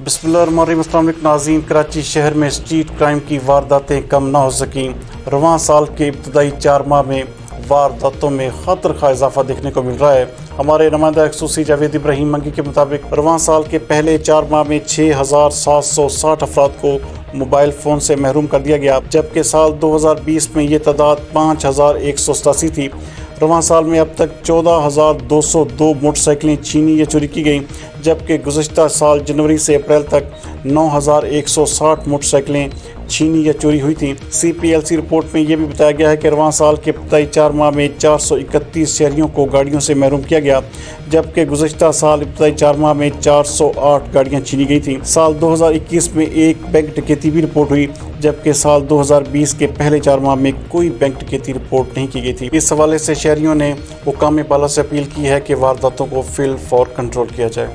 بسم اللہ الرحمن الرحیم۔ السلام علیکم ناظرین، کراچی شہر میں اسٹریٹ کرائم کی وارداتیں کم نہ ہو سکیں۔ رواں سال کے ابتدائی 4 ماہ میں وارداتوں میں خطرناک اضافہ دیکھنے کو مل رہا ہے۔ ہمارے نمائندہ خصوصی جاوید ابراہیم منگی کے مطابق رواں سال کے پہلے 4 ماہ میں 6760 افراد کو موبائل فون سے محروم کر دیا گیا، جبکہ سال 2020 میں یہ تعداد 5187 تھی۔ رواں سال میں اب تک 14202 موٹر سائیکلیں چھینی یا چوری کی گئیں، جبکہ گزشتہ سال جنوری سے اپریل تک 9160 موٹر سائیکلیں چھینی یا چوری ہوئی تھیں۔ سی پی ایل سی رپورٹ میں یہ بھی بتایا گیا ہے کہ رواں سال کے ابتدائی 4 ماہ میں 431 شہریوں کو گاڑیوں سے محروم کیا گیا، جبکہ گزشتہ سال ابتدائی 4 ماہ میں 408 گاڑیاں چھینی گئی تھیں۔ سال 2021 میں ایک بینک ڈکیتی بھی رپورٹ ہوئی، جبکہ سال 2020 کے پہلے 4 ماہ میں کوئی بینک ڈکیتی رپورٹ نہیں کی گئی تھی۔ اس حوالے سے شہریوں نے حکام بالا سے اپیل کی ہے کہ وارداتوں کو فی الفور کنٹرول کیا جائے۔